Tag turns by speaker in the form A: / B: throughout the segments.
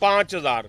A: 5,000,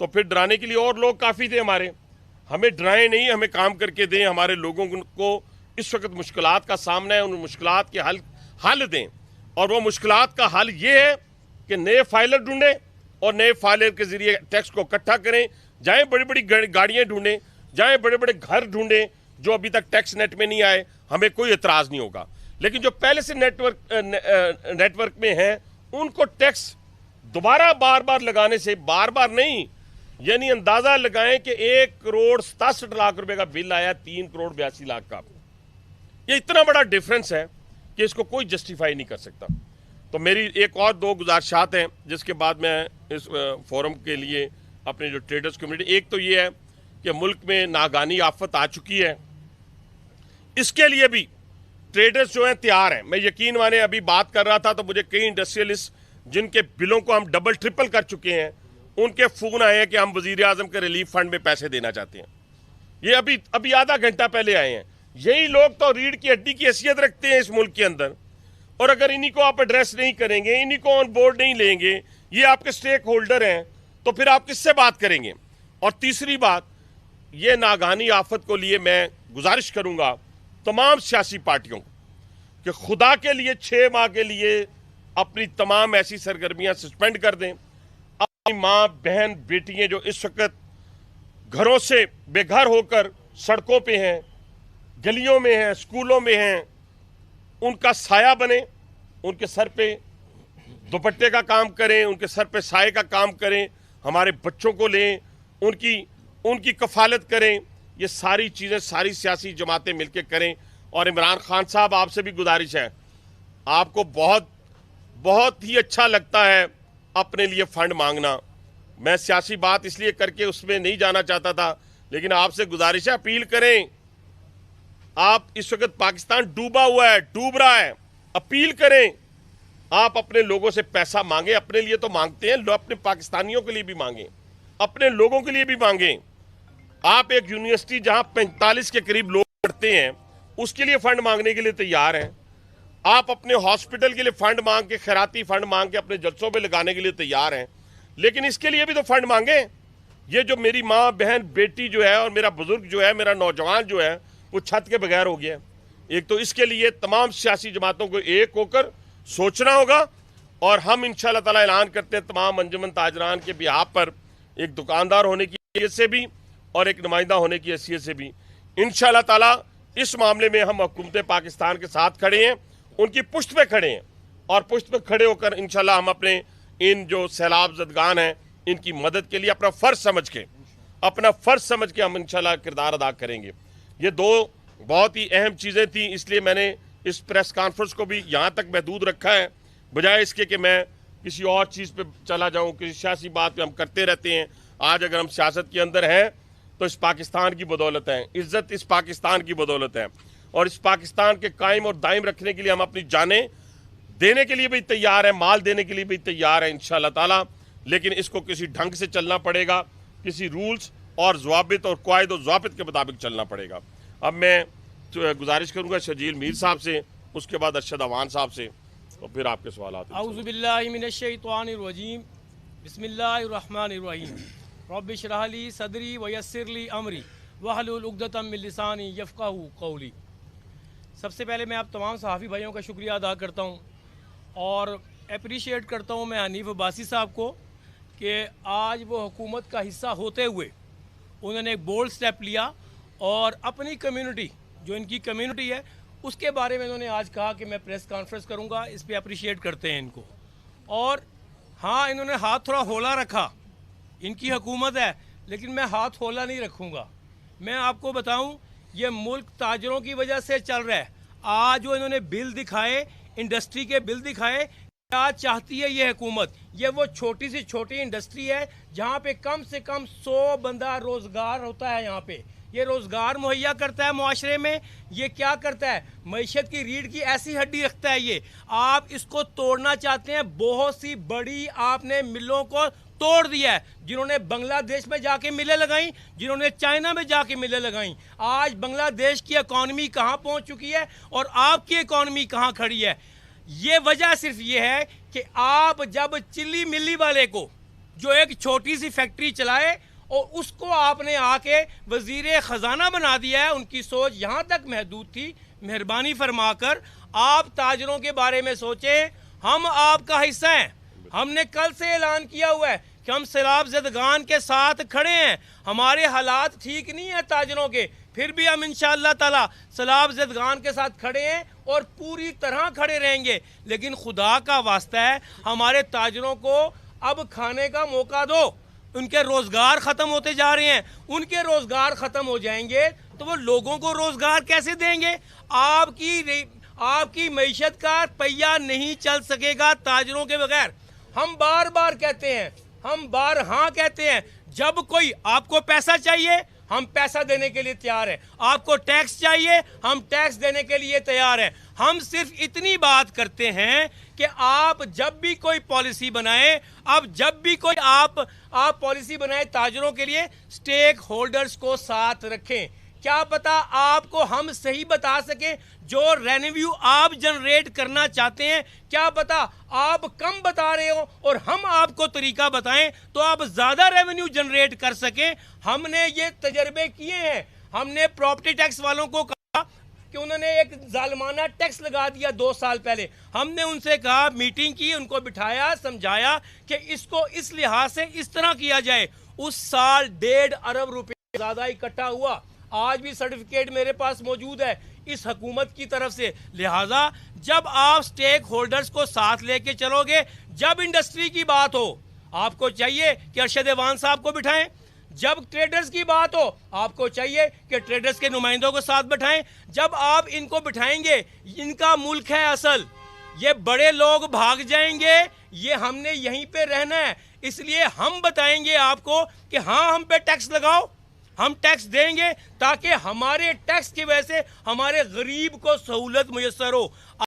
A: تو پھر ڈرانے کے لیے اور لوگ کافی تھے ہمارے. ہمیں ڈرائیں نہیں, ہمیں کام کر کے دیں. ہمارے لوگوں کو اس وقت مشکلات کا سامنا ہے, ان مشکلات کے حل دیں. اور وہ مشکلات کا حل یہ ہے کہ نئے فائلر ڈھونڈیں اور نئے فائلر کے ذریعے ٹیکس کو اکٹھا کریں. جائیں بڑی بڑی گاڑیاں ڈھونڈیں, جائیں بڑے بڑے گھر ڈھونڈیں جو ابھی تک ٹیکس نیٹ میں نہیں آئے, ہمیں کوئی اعتراض نہیں ہوگا. لیکن جو پہلے سے نیٹ ورک میں ہیں ان کو ٹیکس دوبارہ بار بار لگانے سے, بار بار نہیں, یعنی اندازہ لگائیں کہ 1,67,00,000 روپے کا بل آیا 3,82,00,000 کا. یہ اتنا بڑا ڈیفرنس ہے کہ اس کو کوئی جسٹیفائی نہیں کر سکتا. تو میری ایک اور 2 گزارشات ہیں جس کے بعد میں اس فورم کے لیے اپنے جو ٹریڈرز کمیونٹی, ایک تو یہ ہے کہ ملک میں ناگہانی آفت آ چکی ہے, اس کے لیے بھی ٹریڈرز جو ہیں تیار ہیں. میں یقین مانے ابھی بات کر رہا تھا تو مجھے کئی انڈسٹریلسٹ جن کے بلوں کو ہم ڈبل ٹرپل کر چکے ہیں ان کے فون آئے ہیں کہ ہم وزیر اعظم کے ریلیف فنڈ میں پیسے دینا چاہتے ہیں. یہ ابھی آدھا گھنٹہ پہلے آئے ہیں. یہی لوگ تو ریڑھ کی ہڈی کی حیثیت رکھتے ہیں اس ملک کے اندر, اور اگر انہی کو آپ ایڈریس نہیں کریں گے, انہی کو آن بورڈ نہیں لیں گے, یہ آپ کے سٹیک ہولڈر ہیں, تو پھر آپ کس سے بات کریں گے. اور تیسری بات, یہ ناگہانی آفت کو لیے میں گزارش کروں گا تمام سیاسی پارٹیوں کو کہ خدا کے لیے 6 ماہ کے لیے اپنی تمام ایسی سرگرمیاں سسپینڈ کر دیں. اپنی ماں بہن بیٹیاں جو اس وقت گھروں سے بے گھر ہو کر سڑکوں پہ ہیں, گلیوں میں ہیں, اسکولوں میں ہیں, ان کا سایہ بنیں, ان کے سر پہ دوپٹے کا کام کریں, ان کے سر پہ سائے کا کام کریں, ہمارے بچوں کو لیں, ان کی کفالت کریں. یہ ساری چیزیں ساری سیاسی جماعتیں مل کے کریں. اور عمران خان صاحب, آپ سے بھی گزارش ہے, آپ کو بہت ہی اچھا لگتا ہے اپنے لیے فنڈ مانگنا. میں سیاسی بات اس لیے کر کے اس میں نہیں جانا چاہتا تھا, لیکن آپ سے گزارش ہے, اپیل کریں. آپ اس وقت پاکستان ڈوبا ہوا ہے, ڈوب رہا ہے, اپیل کریں. آپ اپنے لوگوں سے پیسہ مانگیں, اپنے لیے تو مانگتے ہیں, اپنے پاکستانیوں کے لیے بھی مانگیں, اپنے لوگوں کے لیے بھی مانگیں. آپ ایک یونیورسٹی جہاں 45 کے قریب لوگ پڑھتے ہیں اس کے لیے فنڈ مانگنے کے لیے تیار ہیں. آپ اپنے ہاسپٹل کے لیے فنڈ مانگ کے, خیراتی فنڈ مانگ کے اپنے جلسوں پہ لگانے کے لیے تیار ہیں, لیکن اس کے لیے بھی تو فنڈ مانگیں. یہ جو میری ماں بہن بیٹی جو ہے اور میرا بزرگ جو ہے, میرا نوجوان جو ہے, وہ چھت کے بغیر ہو گیا. ایک تو اس کے لیے تمام سیاسی جماعتوں کو ایک ہو کر سوچنا ہوگا, اور ہم انشاءاللہ تعالی اعلان کرتے ہیں تمام انجمن تاجران کے بہاف پر, ایک دکاندار ہونے کی حیثیت سے بھی اور ایک نمائندہ ہونے کی حیثیت سے بھی, انشاءاللہ تعالی اس معاملے میں ہم حکومت پاکستان کے ساتھ کھڑے ہیں, ان کی پشت پہ کھڑے ہیں, اور پشت پہ کھڑے ہو کر انشاءاللہ ہم اپنے ان جو سیلاب زدگان ہیں ان کی مدد کے لیے اپنا فرض سمجھ کے ہم انشاءاللہ کردار ادا کریں گے. یہ 2 بہت ہی اہم چیزیں تھیں, اس لیے میں نے اس پریس کانفرنس کو بھی یہاں تک محدود رکھا ہے, بجائے اس کے کہ میں کسی اور چیز پہ چلا جاؤں. کسی سیاسی بات پہ ہم کرتے رہتے ہیں. آج اگر ہم سیاست کے اندر ہیں تو اس پاکستان کی بدولت ہے, عزت اس پاکستان کی بدولت ہے, اور اس پاکستان کے قائم اور دائم رکھنے کے لیے ہم اپنی جانیں دینے کے لیے بھی تیار ہیں, مال دینے کے لیے بھی تیار ہیں انشاءاللہ تعالی. لیکن اس کو کسی ڈھنگ سے چلنا پڑے گا, کسی رولز اور ضوابط اور قواعد و ضوابط کے مطابق چلنا پڑے گا. اب میں گزارش کروں گا شرجیل میر صاحب سے, اس کے بعد ارشد اوان صاحب سے, اور پھر آپ کے سوالات.
B: اعوذ باللہ من الشیطان الرجیم, بسم اللہ الرحمن الرحیم. رب اشرح لی صدری ویسر لی امری واحلل عقدۃ من لسانی یفقہوا قولی. سب سے پہلے میں آپ تمام صحافی بھائیوں کا شکریہ ادا کرتا ہوں, اور اپریشیٹ کرتا ہوں میں حنیف عباسی صاحب کو کہ آج وہ حکومت کا حصہ ہوتے ہوئے انہوں نے ایک بولڈ سٹیپ لیا, اور اپنی کمیونٹی جو ان کی کمیونٹی ہے اس کے بارے میں انہوں نے آج کہا کہ میں پریس کانفرنس کروں گا. اس پہ اپریشیٹ کرتے ہیں ان کو. اور ہاں, انہوں نے ہاتھ تھوڑا ہولا رکھا, ان کی حکومت ہے, لیکن میں ہاتھ ہولا نہیں رکھوں گا. میں آپ کو بتاؤں, یہ ملک تاجروں کی وجہ سے چل رہا ہے. آج جو انہوں نے بل دکھائے, انڈسٹری کے بل دکھائے, کیا چاہتی ہے یہ حکومت؟ یہ وہ چھوٹی سی چھوٹی انڈسٹری ہے جہاں پہ کم سے کم 100 بندہ روزگار ہوتا ہے. یہاں پہ یہ روزگار مہیا کرتا ہے معاشرے میں. یہ کیا کرتا ہے؟ معیشت کی ریڑھ کی ایسی ہڈی رکھتا ہے. یہ آپ اس کو توڑنا چاہتے ہیں. بہت سی بڑی آپ نے ملوں کو توڑ دیا ہے, جنہوں نے بنگلہ دیش میں جا کے ملیں لگائیں, جنہوں نے چائنا میں جا کے ملیں لگائیں. آج بنگلہ دیش کی اکانومی کہاں پہنچ چکی ہے اور آپ کی اکانومی کہاں کھڑی ہے؟ یہ وجہ صرف یہ ہے کہ آپ جب چلی ملی والے کو جو ایک چھوٹی سی فیکٹری چلائے اور اس کو آپ نے آ کے وزیر خزانہ بنا دیا ہے. ان کی سوچ یہاں تک محدود تھی. مہربانی فرما کر آپ تاجروں کے بارے میں سوچیں. ہم آپ کا حصہ ہیں. ہم نے کل سے اعلان کیا ہوا ہے کہ ہم سیلاب زدگان کے ساتھ کھڑے ہیں. ہمارے حالات ٹھیک نہیں ہیں تاجروں کے, پھر بھی ہم انشاءاللہ تعالی سیلاب زدگان کے ساتھ کھڑے ہیں اور پوری طرح کھڑے رہیں گے. لیکن خدا کا واسطہ ہے ہمارے تاجروں کو اب کھانے کا موقع دو. ان کے روزگار ختم ہوتے جا رہے ہیں. ان کے روزگار ختم ہو جائیں گے تو وہ لوگوں کو روزگار کیسے دیں گے؟ آپ کی معیشت کا پہیہ نہیں چل سکے گا تاجروں کے بغیر. ہم بار بار کہتے ہیں, ہم بارہا کہتے ہیں, جب کوئی آپ کو پیسہ چاہیے ہم پیسہ دینے کے لیے تیار ہیں. آپ کو ٹیکس چاہیے ہم ٹیکس دینے کے لیے تیار ہیں. ہم صرف اتنی بات کرتے ہیں کہ آپ جب بھی کوئی پالیسی بنائیں, جب بھی کوئی آپ پالیسی بنائیں تاجروں کے لیے, سٹیک ہولڈرز کو ساتھ رکھیں. کیا پتا آپ کو ہم صحیح بتا سکیں جو ریونیو آپ جنریٹ کرنا چاہتے ہیں. کیا پتا آپ کم بتا رہے ہو اور ہم آپ کو طریقہ بتائیں تو آپ زیادہ ریونیو جنریٹ کر سکیں. ہم نے یہ تجربے کیے ہیں. ہم نے پراپرٹی ٹیکس والوں کو کہا کہ انہوں نے ایک ظالمانہ ٹیکس لگا دیا 2 سال پہلے. ہم نے ان سے کہا, میٹنگ کی, ان کو بٹھایا, سمجھایا کہ اس کو اس لحاظ سے اس طرح کیا جائے. اس سال 1.5 ارب روپے زیادہ اکٹھا ہوا. آج بھی سرٹیفکیٹ میرے پاس موجود ہے اس حکومت کی طرف سے. لہٰذا جب آپ سٹیک ہولڈرز کو ساتھ لے کے چلو گے, جب انڈسٹری کی بات ہو آپ کو چاہیے کہ ارشد ایوان صاحب کو بٹھائیں. جب ٹریڈرز کی بات ہو آپ کو چاہیے کہ ٹریڈرز کے نمائندوں کو ساتھ بٹھائیں. جب آپ ان کو بٹھائیں گے, ان کا ملک ہے اصل, یہ بڑے لوگ بھاگ جائیں گے, یہ ہم نے یہیں پہ رہنا ہے. اس لیے ہم بتائیں گے آپ کو کہ ہاں ہم پہ ٹیکس لگاؤ, ہم ٹیکس دیں گے تاکہ ہمارے ٹیکس کی وجہ سے ہمارے غریب کو سہولت میسر ہو.